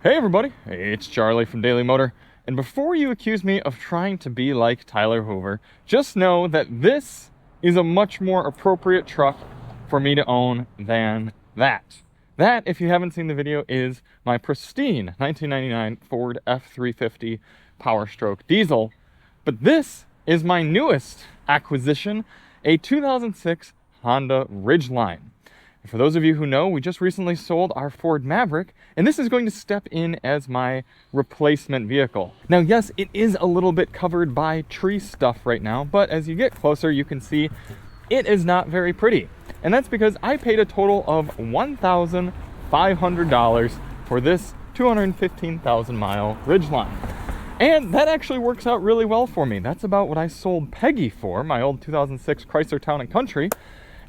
Hey everybody, it's Charlie from Daily Motor, and before you accuse me of trying to be like Tyler Hoover, just know that this is a much more appropriate truck for me to own than that. That, if you haven't seen the video, is my pristine 1999 Ford F350 Power Stroke diesel, but this is my newest acquisition, a 2006 Honda Ridgeline. For those of you who know, we just recently sold our Ford Maverick, and this is going to step in as my replacement vehicle. Now, yes, it is a little bit covered by tree stuff right now, but as you get closer, you can see it is not very pretty. And that's because I paid a total of $1,500 for this 215,000 mile Ridgeline. And that actually works out really well for me. That's about what I sold Peggy for, my old 2006 Chrysler Town & Country.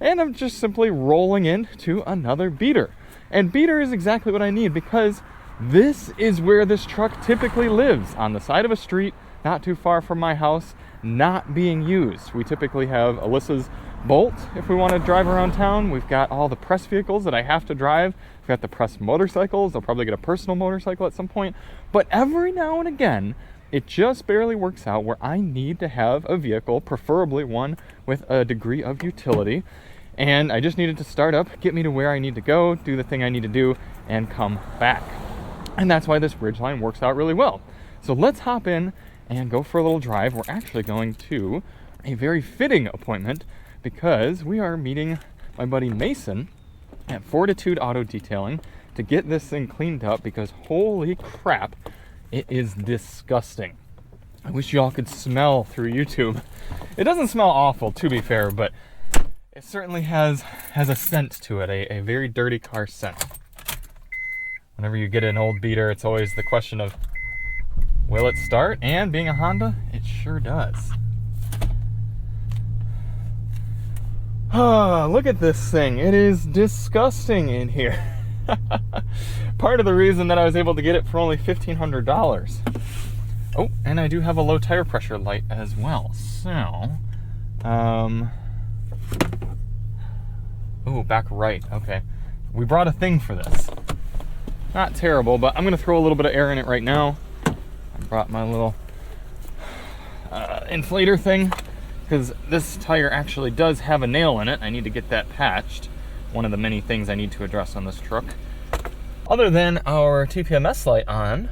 And I'm just simply rolling into another beater. And beater is exactly what I need because this is where this truck typically lives, on the side of a street, not too far from my house, not being used. We typically have Alyssa's Bolt if we want to drive around town. We've got all the press vehicles that I have to drive. We've got the press motorcycles. I'll probably get a personal motorcycle at some point. But every now and again, it just barely works out where I need to have a vehicle, preferably one with a degree of utility. And I just needed to start up, get me to where I need to go, do the thing I need to do, and come back. And that's why this Ridgeline works out really well. So let's hop in and go for a little drive. We're actually going to a very fitting appointment because we are meeting my buddy Mason at Fortitude Auto Detailing to get this thing cleaned up because holy crap, it is disgusting. I wish y'all could smell through YouTube. It doesn't smell awful, to be fair, but it certainly has a scent to it, a very dirty car scent. Whenever you get an old beater, it's always the question of, will it start? And being a Honda, it sure does. Oh, look at this thing. It is disgusting in here. Part of the reason that I was able to get it for only $1,500. Oh, and I do have a low tire pressure light as well. So, ooh, back right, okay. We brought a thing for this. Not terrible, but I'm gonna throw a little bit of air in it right now. I brought my little inflator thing, because this tire actually does have a nail in it. I need to get that patched. One of the many things I need to address on this truck. Other than our TPMS light on,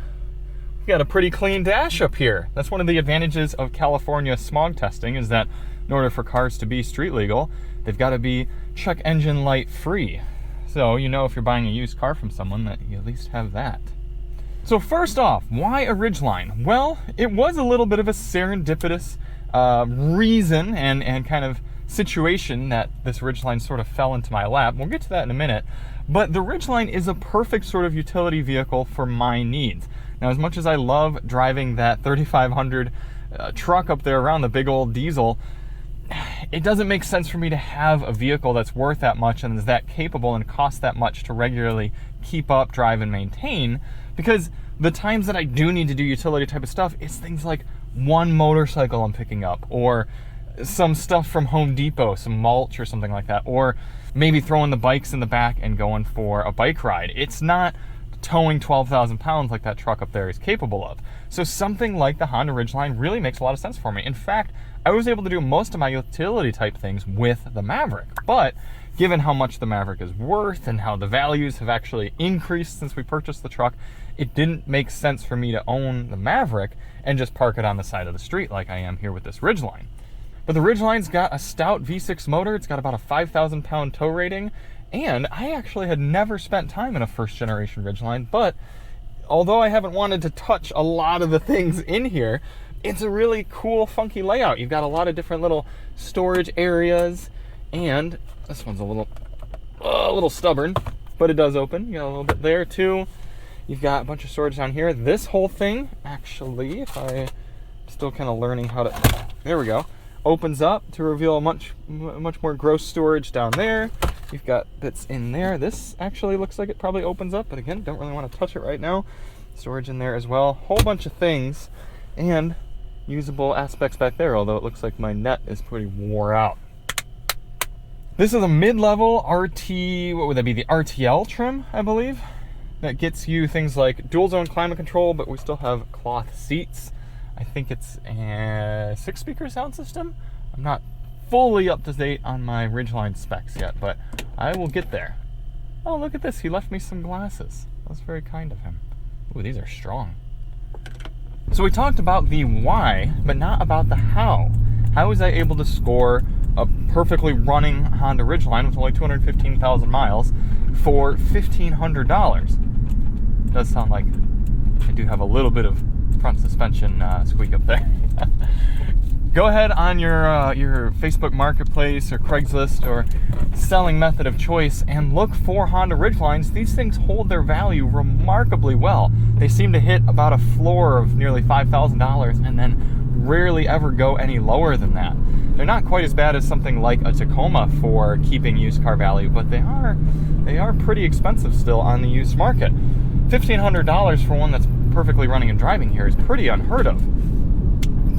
we got a pretty clean dash up here. That's one of the advantages of California smog testing, is that in order for cars to be street legal, they've got to be check engine light free. So you know if you're buying a used car from someone that you at least have that. So first off, why a Ridgeline? Well, it was a little bit of a serendipitous reason and kind of situation that this Ridgeline sort of fell into my lap. We'll get to that in a minute. But the Ridgeline is a perfect sort of utility vehicle for my needs. Now, as much as I love driving that 3500 truck up there around, the big old diesel, it doesn't make sense for me to have a vehicle that's worth that much and is that capable and costs that much to regularly keep up, drive, and maintain, because the times that I do need to do utility type of stuff, it's things like one motorcycle I'm picking up, or some stuff from Home Depot, some mulch or something like that, or maybe throwing the bikes in the back and going for a bike ride. It's not towing 12,000 pounds like that truck up there is capable of. So something like the Honda Ridgeline really makes a lot of sense for me. In fact, I was able to do most of my utility type things with the Maverick, but given how much the Maverick is worth and how the values have actually increased since we purchased the truck, it didn't make sense for me to own the Maverick and just park it on the side of the street like I am here with this Ridgeline. But the Ridgeline's got a stout V6 motor, it's got about a 5,000 pound tow rating, and I actually had never spent time in a first generation Ridgeline, but although I haven't wanted to touch a lot of the things in here, it's a really cool, funky layout. You've got a lot of different little storage areas, and this one's a little stubborn, but it does open. You got a little bit there too. You've got a bunch of storage down here. This whole thing, actually, if I'm still kind of learning how to, there we go, opens up to reveal a much more gross storage down there. You've got bits in there. This actually looks like it probably opens up, but again, don't really want to touch it right now. Storage in there as well. Whole bunch of things, and usable aspects back there, although it looks like my net is pretty wore out. This is a mid-level RT, what would that be, the RTL trim, I believe? that gets you things like dual zone climate control, but we still have cloth seats. I think it's a 6-speaker sound system. I'm not fully up to date on my Ridgeline specs yet, but I will get there. Oh, look at this. He left me some glasses. That was very kind of him. Ooh, these are strong. So we talked about the why, but not about the how. How was I able to score a perfectly running Honda Ridgeline with only 215,000 miles for $1,500? Does sound like I do have a little bit of front suspension squeak up there. Go ahead on your Facebook Marketplace or Craigslist or selling method of choice and look for Honda Ridgelines. These things hold their value remarkably well. They seem to hit about a floor of nearly $5,000 and then rarely ever go any lower than that. They're not quite as bad as something like a Tacoma for keeping used car value, but they are pretty expensive still on the used market. $1,500 for one that's perfectly running and driving here is pretty unheard of.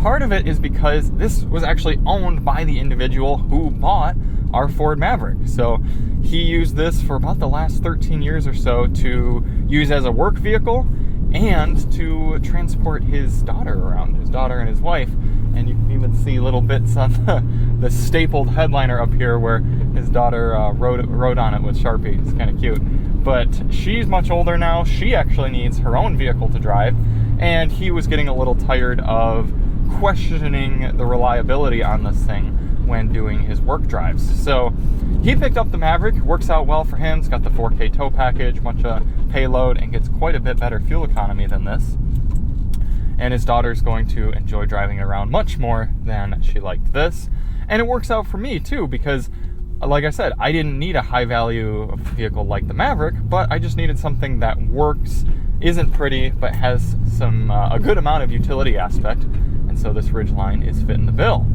Part of it is because this was actually owned by the individual who bought our Ford Maverick. So he used this for about the last 13 years or so to use as a work vehicle and to transport his daughter around, his daughter and his wife. And you can even see little bits on the stapled headliner up here where his daughter wrote on it with Sharpie. It's kind of cute. But she's much older now. She actually needs her own vehicle to drive. And he was getting a little tired of questioning the reliability on this thing when doing his work drives. So he picked up the Maverick. Works out well for him. It's got the 4K tow package, much payload, and gets quite a bit better fuel economy than this. And his daughter's going to enjoy driving it around much more than she liked this. And it works out for me too, because like I said, I didn't need a high value vehicle like the Maverick, but I just needed something that works, isn't pretty, but has some a good amount of utility aspect. And so this Ridgeline is fitting the bill.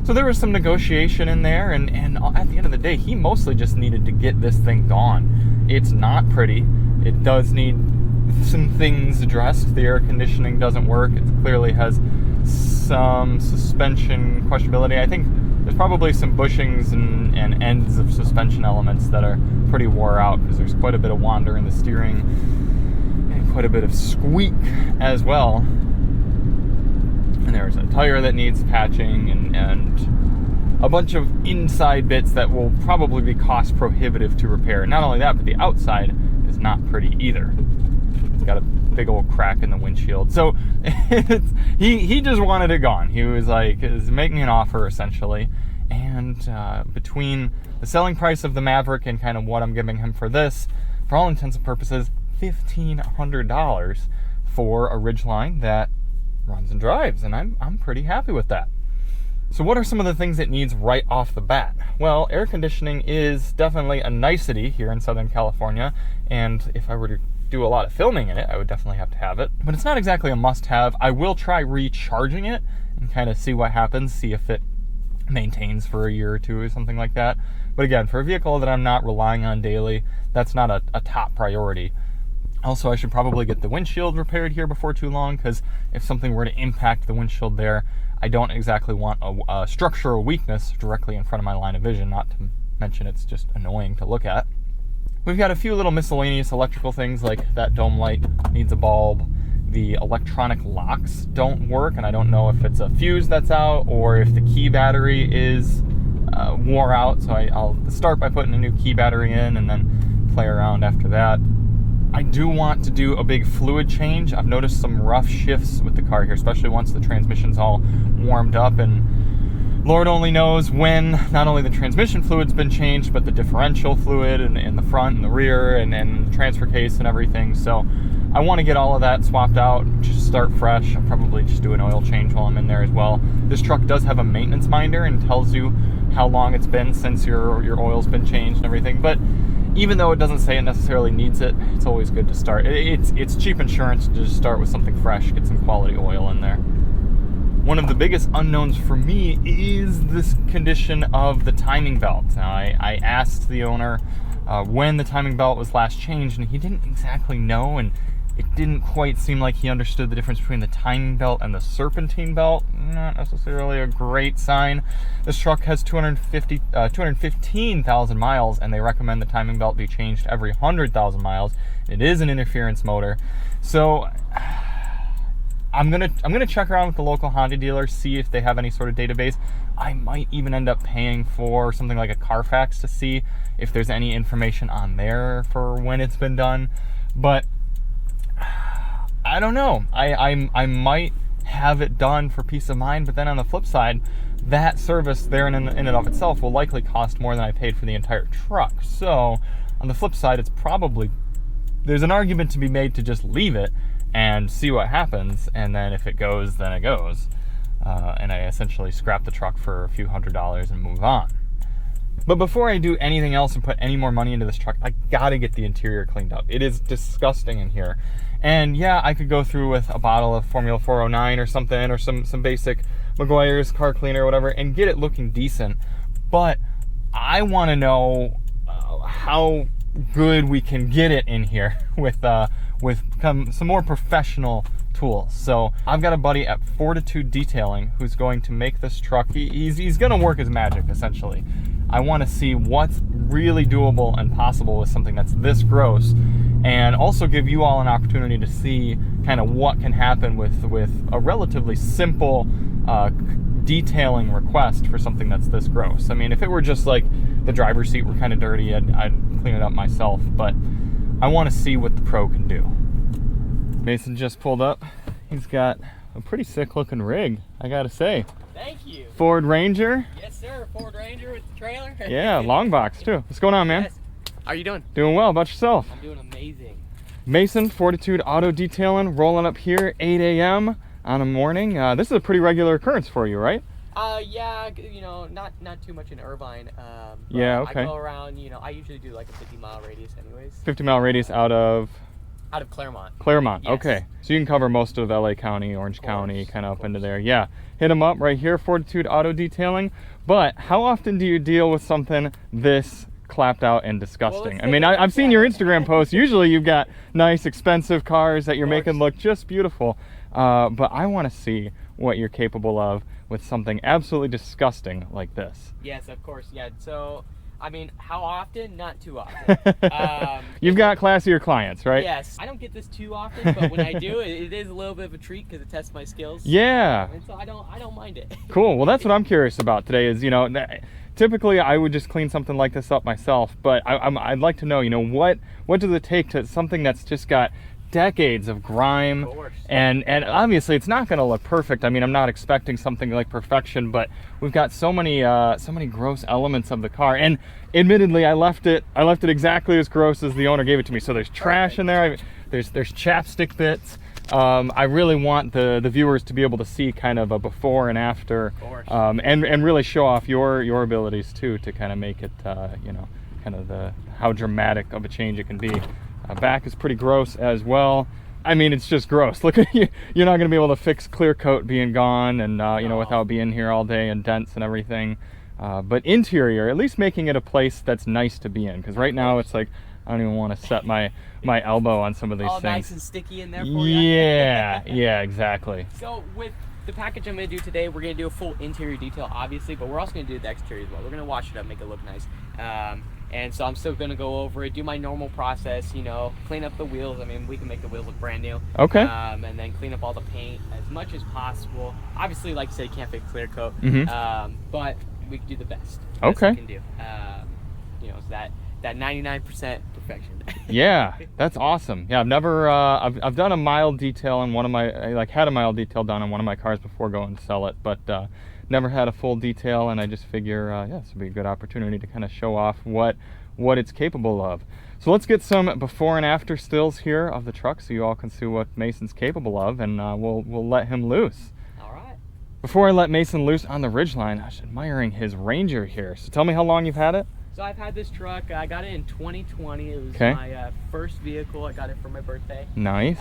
So there was some negotiation in there, and at the end of the day, he mostly just needed to get this thing gone. It's not pretty. It does need some things addressed. The air conditioning doesn't work. It clearly has some suspension questionability. I think there's probably some bushings and ends of suspension elements that are pretty wore out because there's quite a bit of wander in the steering and quite a bit of squeak as well. And there's a tire that needs patching and a bunch of inside bits that will probably be cost prohibitive to repair. Not only that, but the outside is not pretty either. It's got a big old crack in the windshield. So he just wanted it gone. He was like, is making an offer essentially. And between the selling price of the Maverick and kind of what I'm giving him for this, for all intents and purposes, $1,500 for a Ridgeline that runs and drives, and I'm pretty happy with that. So what are some of the things it needs right off the bat? Well, air conditioning is definitely a nicety here in Southern California, and if I were to do a lot of filming in it, I would definitely have to have it. But it's not exactly a must-have. I will try recharging it and kind of see what happens, see if it maintains for a year or two or something like that. But again, for a vehicle that I'm not relying on daily, that's not a top priority. Also, I should probably get the windshield repaired here before too long, because if something were to impact the windshield there, I don't exactly want a structural weakness directly in front of my line of vision, not to mention it's just annoying to look at. We've got a few little miscellaneous electrical things, like that dome light needs a bulb. The electronic locks don't work, and I don't know if it's a fuse that's out or if the key battery is wore out. So I'll start by putting a new key battery in and then play around after that. I do want to do a big fluid change. I've noticed some rough shifts with the car here, especially once the transmission's all warmed up, and Lord only knows when not only the transmission fluid's been changed, but the differential fluid and the front and the rear and the transfer case and everything. So I want to get all of that swapped out, just start fresh. I'll probably just do an oil change while I'm in there as well. This truck does have a maintenance minder and tells you how long it's been since your oil's been changed and everything. But even though it doesn't say it necessarily needs it, it's always good to start. It's cheap insurance to just start with something fresh, get some quality oil in there. One of the biggest unknowns for me is this condition of the timing belt. Now, I asked the owner when the timing belt was last changed, and he didn't exactly know, and It didn't quite seem like he understood the difference between the timing belt and the serpentine belt. Not necessarily a great sign. This truck has 215,000 miles, and they recommend the timing belt be changed every 100,000 miles. It is an interference motor. So I'm gonna check around with the local Honda dealer, see if they have any sort of database. I might even end up paying for something like a Carfax to see if there's any information on there for when it's been done. But I don't know. I might have it done for peace of mind, but then on the flip side, that service there in and of itself will likely cost more than I paid for the entire truck. So on the flip side, it's probably, there's an argument to be made to just leave it and see what happens, and then if it goes, then it goes. And I essentially scrap the truck for a few $100s and move on. But before I do anything else and put any more money into this truck, I gotta get the interior cleaned up. It is disgusting in here. And yeah, I could go through with a bottle of Formula 409 or something, or some basic Meguiar's car cleaner or whatever, and get it looking decent. But I want to know how good we can get it in here with some more professional tools. So I've got a buddy at Fortitude Detailing who's going to make this truck. He's going to work his magic, essentially. I want to see what's really doable and possible with something that's this gross, and also give you all an opportunity to see kind of what can happen with a relatively simple detailing request for something that's this gross. I mean, if it were just like the driver's seat were kind of dirty, I'd clean it up myself, but I want to see what the pro can do. Mason just pulled up. He's got a pretty sick looking rig, I gotta say. Thank you. Ford Ranger. Yes, sir. Ford Ranger with the trailer. Yeah, long box too. What's going on, man? Yes. How are you doing? Doing well. About yourself? I'm doing amazing. Mason, Fortitude Auto Detailing, rolling up here 8 a.m. on a morning. This is a pretty regular occurrence for you, right? Yeah, you know, not too much in Irvine. Yeah, okay. I go around, you know, I usually do like a 50-mile radius anyways. 50-mile radius out of? Out of Claremont. Claremont, Yes. Okay. So you can cover most of LA County, Orange County, kind of up into there. Yeah, hit them up right here, Fortitude Auto Detailing. But how often do you deal with something this clapped out and disgusting? Well, I mean, I've seen your Instagram posts. Usually you've got nice, expensive cars that you're making look just beautiful. But I want to see what you're capable of with something absolutely disgusting like this. Yes, of course. Yeah. So, I mean, how often? Not too often. You've got classier clients, right? Yes. I don't get this too often, but when I do, it is a little bit of a treat because it tests my skills. Yeah. And so I don't mind it. Cool. Well, that's what I'm curious about today is, you know, typically I would just clean something like this up myself, but I'd like to know, you know, what does it take to something that's just got decades of grime, and obviously it's not going to look perfect. I mean, I'm not expecting something like perfection, but we've got so many gross elements of the car, and admittedly I left it exactly as gross as the owner gave it to me. So there's trash in there, there's chapstick bits. I really want the viewers to be able to see kind of a before and after, and really show off your abilities too, to kind of make it you know, kind of how dramatic of a change it can be. Back is pretty gross as well. I mean, it's just gross. Look at you. You're not going to be able to fix clear coat being gone, and you know, without being here all day, and dents and everything. But interior, at least making it a place that's nice to be in, because right now it's like I don't even want to set my elbow on some of these things. All nice and sticky in there for you. Yeah, yeah, exactly. So with the package I'm going to do today, we're going to do a full interior detail, obviously, but we're also going to do the exterior as well. We're going to wash it up, make it look nice. And so I'm still going to go over it, do my normal process, you know, clean up the wheels. I mean, we can make the wheels look brand new. Okay. And then clean up all the paint as much as possible. Obviously, like I said, you can't fix clear coat, but we can do the best. Okay. We can do. You know, it's that 99% perfection. Yeah, that's awesome. Yeah, I've never I've done a mild detail on one of my had a mild detail done on one of my cars before going to sell it, but never had a full detail, and I just figure yeah, this would be a good opportunity to kind of show off what it's capable of. So let's get some before and after stills here of the truck so you all can see what Mason's capable of, and we'll let him loose. All right. Before I let Mason loose on the Ridgeline, I was admiring his Ranger here. So tell me how long you've had it? So I've had this truck, I got it in 2020. It was my first vehicle. I got it for my birthday. Nice.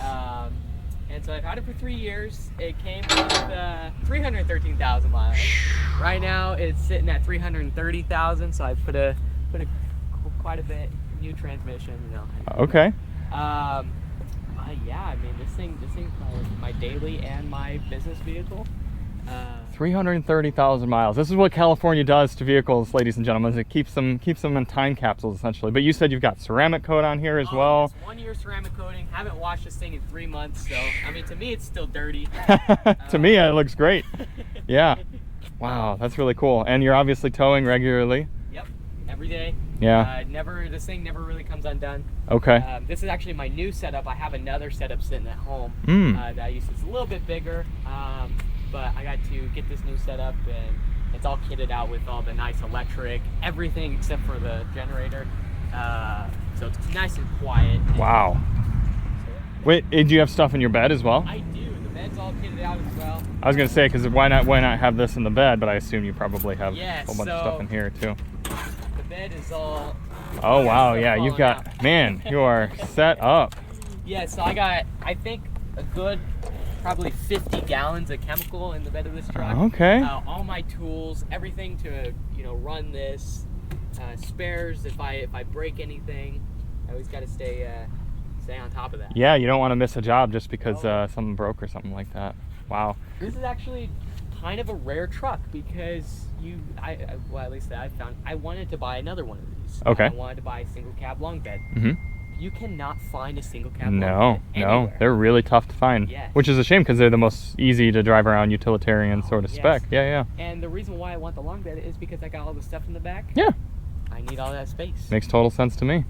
And so I've had it for 3 years. It came with 313,000 miles. Right now it's sitting at 330,000, so I put quite a bit, new transmission, you know. Okay. My Yeah, I mean, this thing's my daily and my business vehicle. 330,000 miles. This is what California does to vehicles, ladies and gentlemen. It keeps them in time capsules, essentially. But you said you've got ceramic coat on here as well. Yes, 1 year ceramic coating. Haven't washed this thing in 3 months, so I mean, to me, it's still dirty. To me, it looks great. Yeah. Wow, that's really cool. And you're obviously towing regularly. Yep, every day. Yeah. This thing never really comes undone. Okay. This is actually my new setup. I have another setup sitting at home that I use. It's a little bit bigger, but I got to get this new setup, and it's all kitted out with all the nice electric, everything except for the generator. So it's nice and quiet. Wow. Wait, do you have stuff in your bed as well? I do. The bed's all kitted out as well. I was gonna say, because why not have this in the bed? But I assume you probably have a whole bunch of stuff in here too. The bed is all. Oh wow, yeah, you've got out. Man, you are set up. Yeah, so I got, I think, a good probably 50 gallons of chemical in the bed of this truck. Okay. All my tools, everything to run this. Spares if I break anything. I always got to stay on top of that. Yeah, you don't want to miss a job just because something broke or something like that. Wow. This is actually kind of a rare truck because well, at least that I found, I wanted to buy another one of these. Okay. I wanted to buy a single cab long bed. Mm-hmm. You cannot find a single cab long bed No, anywhere. they're really tough to find. Yes. Which is a shame because they're the most easy to drive around utilitarian sort of spec. Yeah. And the reason why I want the long bed is because I got all the stuff in the back. Yeah. I need all that space. Makes total sense to me.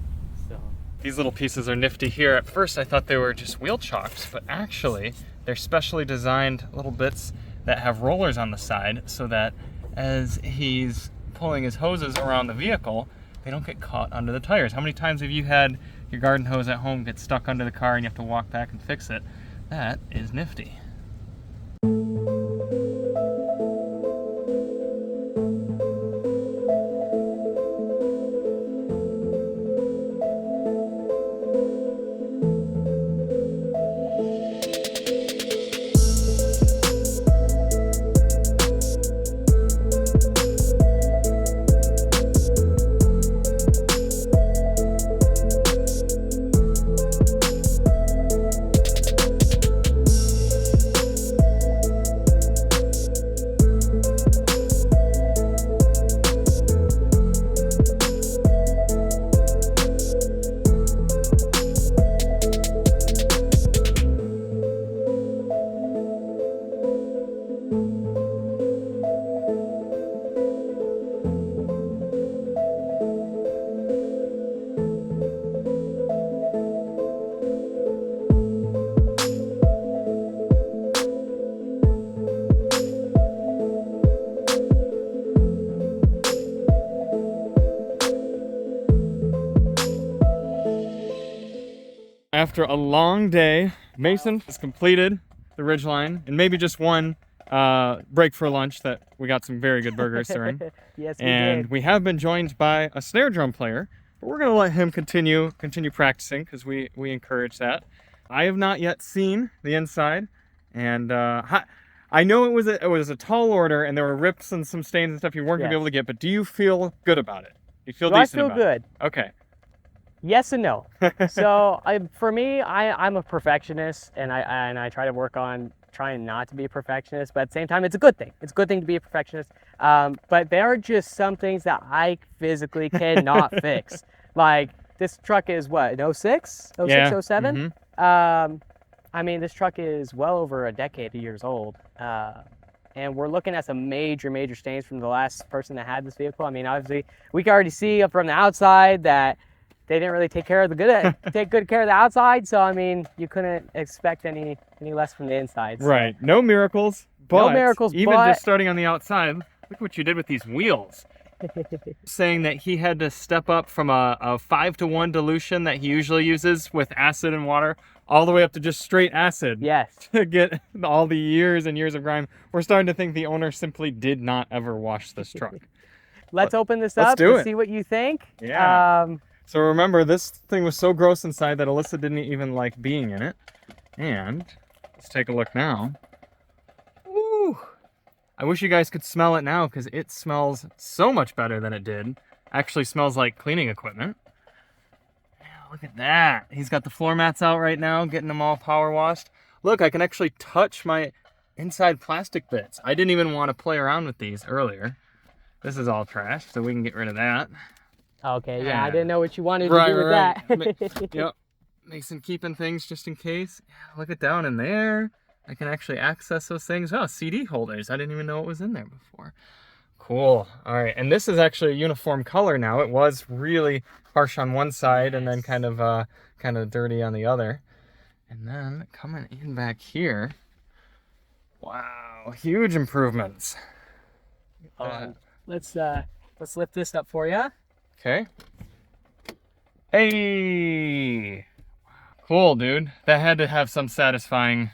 So. These little pieces are nifty here. At first I thought they were just wheel chocks, but actually they're specially designed little bits that have rollers on the side so that as he's pulling his hoses around the vehicle, they don't get caught under the tires. How many times have you had your garden hose at home get stuck under the car and you have to walk back and fix it? That is nifty. After a long day, Mason has completed the Ridgeline, and maybe just one break for lunch that we got some very good burgers during. Yes, we and did. we have been joined by a snare drum player, but we're gonna let him continue practicing because we encourage that. I have not yet seen the inside, and I know it was a tall order, and there were rips and some stains and stuff you weren't gonna be able to get. But do you feel good about it? You feel decent about it? I feel good. Okay. Yes and no. So for me, I'm a perfectionist, and I try to work on trying not to be a perfectionist, but at the same time, it's a good thing. It's a good thing to be a perfectionist. But there are just some things that I physically cannot fix. Like this truck is what, an 06? 06, 07? Mm-hmm. I mean, this truck is well over a decade of years old. And we're looking at some major stains from the last person that had this vehicle. I mean, obviously, we can already see from the outside that they didn't really take good care of the outside. So I mean, you couldn't expect any less from the inside. So. Right. No miracles. But no miracles. Even just starting on the outside, look what you did with these wheels. Saying that he had to step up from a 5-to-1 dilution that he usually uses with acid and water all the way up to just straight acid. Yes. To get all the years and years of grime. We're starting to think the owner simply did not ever wash this truck. Let's open this up and see what you think. Yeah. So remember, this thing was so gross inside that Alyssa didn't even like being in it. And let's take a look now. Ooh. I wish you guys could smell it now because it smells so much better than it did. Actually smells like cleaning equipment. look at that. He's got the floor mats out right now, getting them all power washed. Look, I can actually touch my inside plastic bits. I didn't even want to play around with these earlier. This is all trash, so we can get rid of that. Okay, yeah, I didn't know what you wanted to do with that. Yep. Mason keeping things just in case. Yeah, look at down in there. I can actually access those things. Oh, CD holders. I didn't even know it was in there before. Cool. All right, and this is actually a uniform color now. It was really harsh on one side and then kind of dirty on the other. And then coming in back here. Wow, huge improvements. Let's lift this up for you. Okay. Hey. Cool, dude. That had to have some satisfying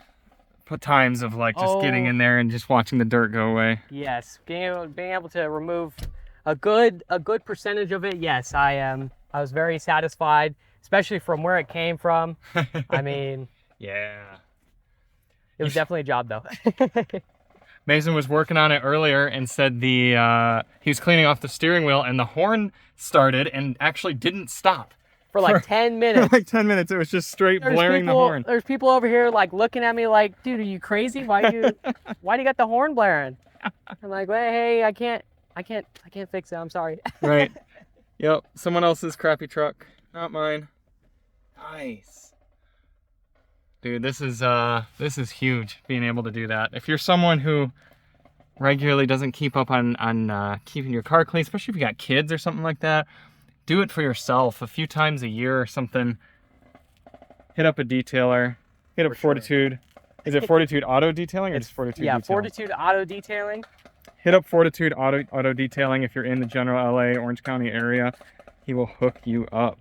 times of like just getting in there and just watching the dirt go away. Yes, being able to remove a good percentage of it. Yes, I was very satisfied, especially from where it came from. I mean, yeah, it was definitely a job though. Mason was working on it earlier and said he was cleaning off the steering wheel and the horn started and actually didn't stop. For like 10 minutes. For like 10 minutes, it was just straight blaring the horn. There's people over here like looking at me like, dude, are you crazy? Why do you got the horn blaring? I'm like, well, hey, I can't fix it. I'm sorry. Right. Yep. Someone else's crappy truck, not mine. Nice. Dude, this is huge, being able to do that. If you're someone who regularly doesn't keep up on keeping your car clean, especially if you got kids or something like that, do it for yourself a few times a year or something. Hit up a detailer. Hit up Fortitude. Sure. Is it Fortitude Auto Detailing or just Fortitude Detailing? Fortitude Auto Detailing. Hit up Fortitude Auto Detailing if you're in the general LA, Orange County area. He will hook you up.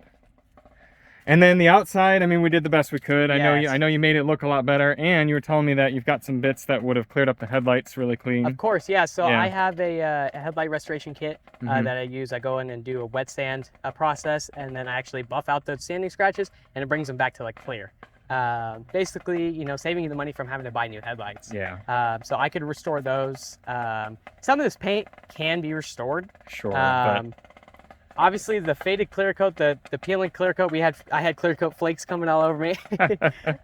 And then the outside, I mean, we did the best we could. Yes. I know you made it look a lot better, and you were telling me that you've got some bits that would have cleared up the headlights really clean. Of course, yeah. So I have a headlight restoration kit that I use. I go in and do a wet sand process, and then I actually buff out those sanding scratches, and it brings them back to like clear. Basically, you know, saving you the money from having to buy new headlights. Yeah. So I could restore those. Some of this paint can be restored. Sure. Obviously, the faded clear coat, the peeling clear coat, I had clear coat flakes coming all over me.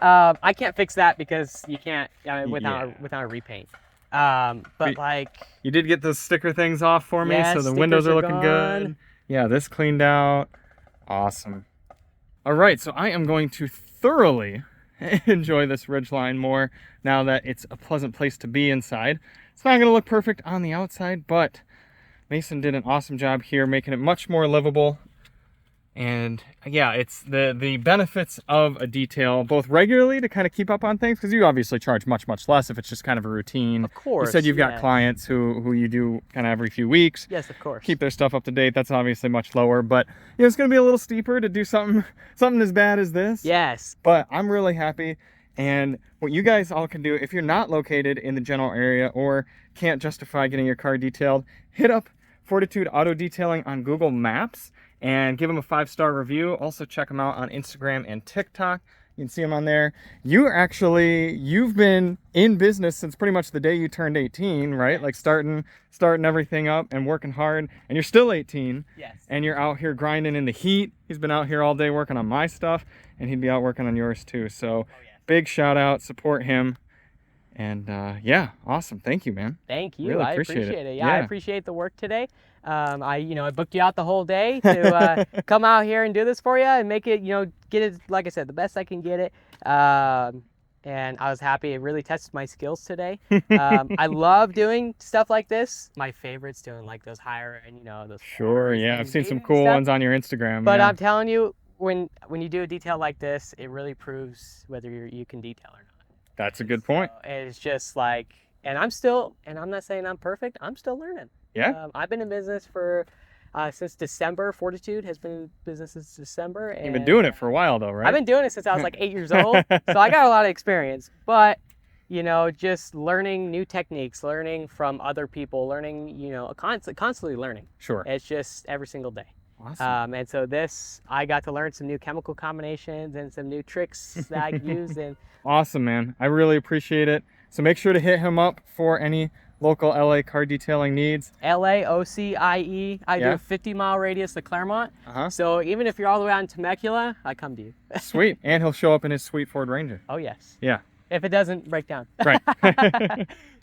I can't fix that because you can't without a repaint. But like, you did get those sticker things off for me, so the windows are looking good. Yeah, this cleaned out. Awesome. All right, so I am going to thoroughly enjoy this Ridgeline more now that it's a pleasant place to be inside. It's not going to look perfect on the outside, but Mason did an awesome job here, making it much more livable. And yeah, it's the benefits of a detail, both regularly to kind of keep up on things, because you obviously charge much less if it's just kind of a routine. Of course. You said you've got clients who you do kind of every few weeks. Yes, of course. Keep their stuff up to date. That's obviously much lower, but you know, it's going to be a little steeper to do something as bad as this. Yes. But I'm really happy. And what you guys all can do, if you're not located in the general area or can't justify getting your car detailed, hit up Fortitude Auto Detailing on Google Maps and give them a 5-star review. Also check them out on Instagram and TikTok. You can see them on there. You've been in business since pretty much the day you turned 18, right? Like starting everything up and working hard, and you're still 18. Yes. And you're out here grinding in the heat. He's been out here all day working on my stuff, and he'd be out working on yours too. So big shout out, support him. And yeah, awesome. Thank you, man. Thank you. Really I appreciate it. Yeah, Yeah. I appreciate the work today. I booked you out the whole day to come out here and do this for you and make it, get it, like I said, the best I can get it. And I was happy. It really tested my skills today. I love doing stuff like this. My favorite's doing like those higher and, those. Sure. Yeah. I've seen some cool ones on your Instagram. But yeah. I'm telling you, when you do a detail like this, it really proves whether you can detail or not. That's a good point. So it's just like, and I'm not saying I'm perfect. I'm still learning. Yeah. I've been in business since December. Fortitude has been in business since December. And you've been doing it for a while though, right? I've been doing it since I was like 8 years old. So I got a lot of experience, but just learning new techniques, learning from other people, learning, constantly learning. Sure. It's just every single day. Awesome. And so I got to learn some new chemical combinations and some new tricks that I use. And awesome, man. I really appreciate it. So make sure to hit him up for any local LA car detailing needs. LAOCIE. I do Yeah. a 50-mile radius to Claremont. Uh-huh. So even if you're all the way out in Temecula, I come to you. Sweet. And he'll show up in his sweet Ford Ranger. Oh, yes. Yeah. If it doesn't break down. Right.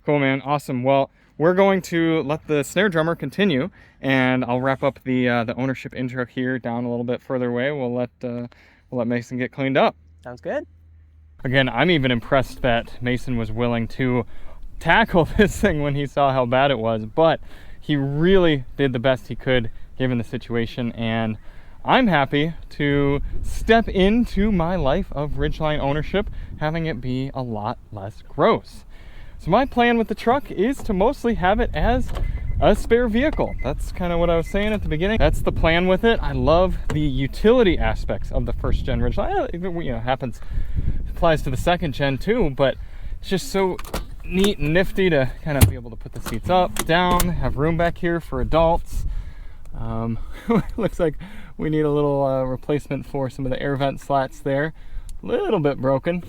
Cool, man. Awesome. Well, we're going to let the snare drummer continue, and I'll wrap up the ownership intro here down a little bit further away. We'll let Mason get cleaned up. Sounds good. Again, I'm even impressed that Mason was willing to tackle this thing when he saw how bad it was, but he really did the best he could given the situation, and I'm happy to step into my life of Ridgeline ownership, having it be a lot less gross. So my plan with the truck is to mostly have it as a spare vehicle. That's kind of what I was saying at the beginning. That's the plan with it. I love the utility aspects of the first gen Ridgeline. It applies to the second gen too, but it's just so neat and nifty to kind of be able to put the seats up, down, have room back here for adults. Looks like we need a little replacement for some of the air vent slats there. A little bit broken.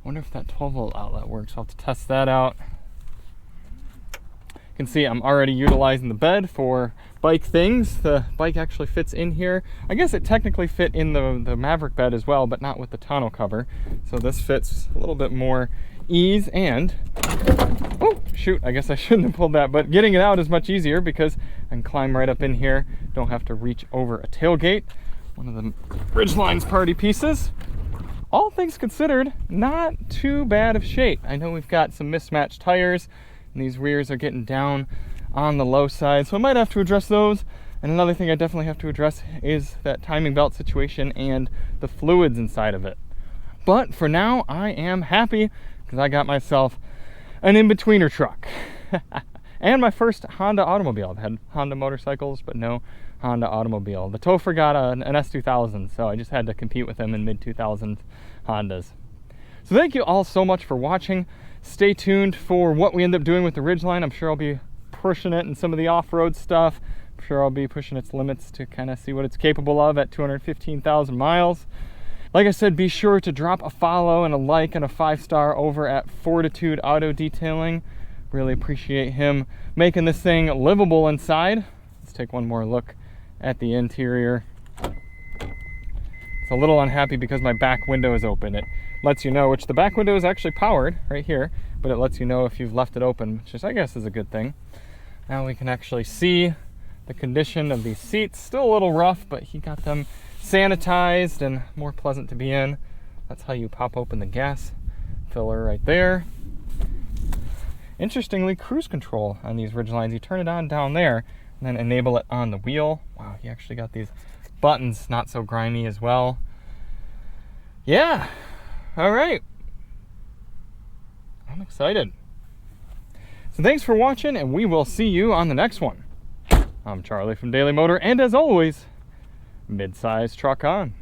Wonder if that 12 volt outlet works. I'll have to test that out. You can see I'm already utilizing the bed for bike things. The bike actually fits in here. I guess it technically fit in the Maverick bed as well, but not with the tonneau cover. So this fits a little bit more ease, and oh shoot, I guess I shouldn't have pulled that, but getting it out is much easier because I can climb right up in here. Don't have to reach over a tailgate. One of the Ridgeline's party pieces. All things considered, not too bad of shape. I know we've got some mismatched tires, and these rears are getting down on the low side, so I might have to address those. And another thing I definitely have to address is that timing belt situation and the fluids inside of it. But for now, I am happy because I got myself an in-betweener truck. And my first Honda automobile. I've had Honda motorcycles, but no Honda automobile. The Topher got an S2000, so I just had to compete with them in mid-2000 Hondas. So thank you all so much for watching. Stay tuned for what we end up doing with the Ridgeline. I'm sure I'll be pushing it in some of the off-road stuff. I'm sure I'll be pushing its limits to kind of see what it's capable of at 215,000 miles. Like I said, be sure to drop a follow and a like and a 5-star over at Fortitude Auto Detailing. Really appreciate him making this thing livable inside. Let's take one more look at the interior. It's a little unhappy because my back window is open. It lets you know, which the back window is actually powered right here, but it lets you know if you've left it open, which is, I guess, is a good thing. Now we can actually see the condition of these seats. Still a little rough, but he got them sanitized and more pleasant to be in. That's how you pop open the gas filler right there. Interestingly, cruise control on these Ridgelines, you turn it on down there and then enable it on the wheel. Wow, he actually got these buttons not so grimy as well. Yeah, all right. I'm excited. So thanks for watching, and we will see you on the next one. I'm Charlie from Daily Motor, and as always, mid-size truck on.